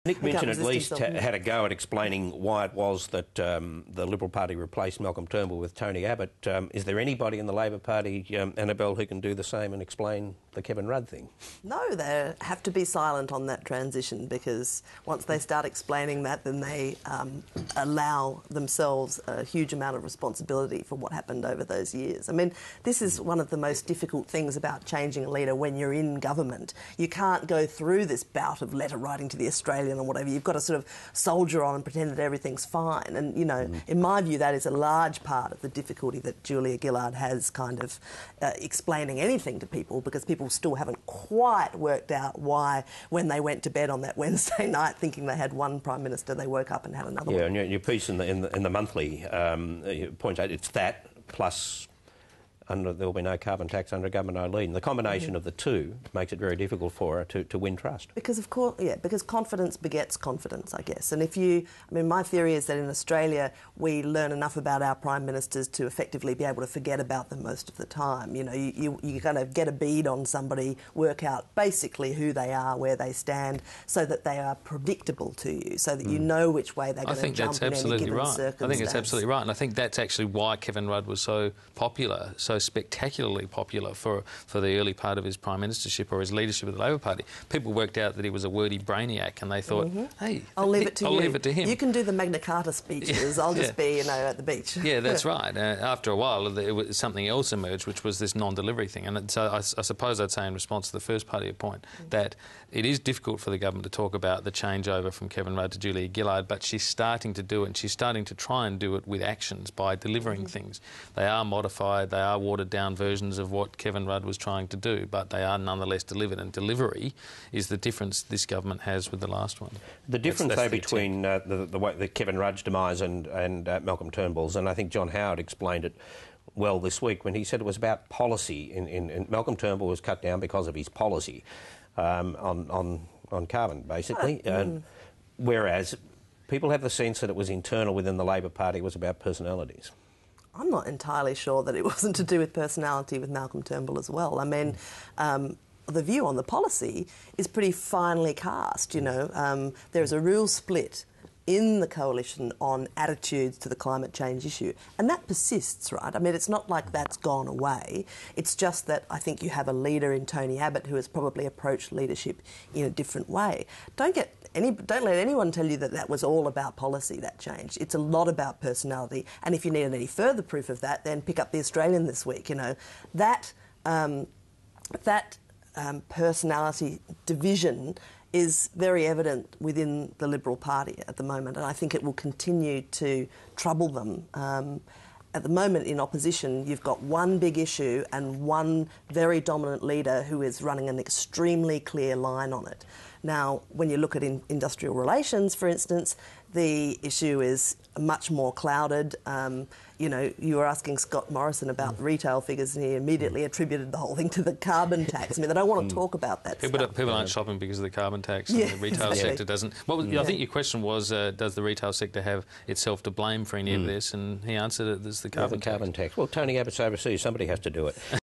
Nick Minchin at least had a go at explaining why it was that the Liberal Party replaced Malcolm Turnbull with Tony Abbott. Is there anybody in the Labor Party, Annabelle, who can do the same and explain the Kevin Rudd thing? No, they have to be silent on that transition, because once they start explaining that, then they allow themselves a huge amount of responsibility for what happened over those years. I mean, this is one of the most difficult things about changing a leader when you're in government. You can't go through this bout of letter writing to the Australian or whatever. You've got to sort of soldier on and pretend that everything's fine. And, you know, in my view, that is a large part of the difficulty that Julia Gillard has kind of explaining anything to people, because people still haven't quite worked out why, when they went to bed on that Wednesday night thinking they had one Prime Minister, they woke up and had another one. Yeah, and your piece in the monthly points out it's that plus there will be no carbon tax under government Eileen. The combination of the two makes it very difficult for her to win trust. Because, of course, yeah, because confidence begets confidence, I guess. And if you... I mean, my theory is that in Australia we learn enough about our Prime Ministers to effectively be able to forget about them most of the time. You know, you kind of get a bead on somebody, work out basically who they are, where they stand, so that they are predictable to you, so that you know which way they're going to jump in any given circumstance. I think that's absolutely right. And I think that's actually why Kevin Rudd was so popular, so spectacularly popular for the early part of his prime ministership or his leadership of the Labor Party. People worked out that he was a wordy brainiac, and they thought, hey, I'll leave it to you. I'll leave it to him. You can do the Magna Carta speeches. I'll just be, you know, at the beach. Yeah, that's right. After a while, something else emerged, which was this non-delivery thing. And so I suppose I'd say in response to the first part of your point that it is difficult for the government to talk about the changeover from Kevin Rudd to Julia Gillard, but she's starting to do it, and she's starting to try and do it with actions by delivering things. They are modified, they are watered down versions of what Kevin Rudd was trying to do, but they are nonetheless delivered, and delivery is the difference this government has with the last one. The difference, though, between the Kevin Rudd's demise and Malcolm Turnbull's, and I think John Howard explained it well this week when he said it was about policy. In Malcolm Turnbull was cut down because of his policy on carbon, basically, whereas people have the sense that it was internal within the Labor Party, it was about personalities. I'm not entirely sure that it wasn't to do with personality with Malcolm Turnbull as well. I mean, the view on the policy is pretty finely cast, you know. There's a real split in the coalition on attitudes to the climate change issue, and that persists, right? I mean, it's not like that's gone away. It's just that I think you have a leader in Tony Abbott who has probably approached leadership in a different way. Don't let anyone tell you that that was all about policy, that change. It's a lot about personality, and if you need any further proof of that, then pick up The Australian this week. You know, that personality division is very evident within the Liberal Party at the moment, and I think it will continue to trouble them. At the moment, in opposition, you've got one big issue and one very dominant leader who is running an extremely clear line on it. Now, when you look at industrial relations, for instance, the issue is much more clouded. You know, you were asking Scott Morrison about the retail figures, and he immediately attributed the whole thing to the carbon tax. I mean, they don't want to talk about that stuff. People aren't shopping because of the carbon tax, and the retail sector doesn't. I think your question was, does the retail sector have itself to blame for any of this? And he answered it, there's the carbon tax. Well, Tony Abbott's overseas, somebody has to do it.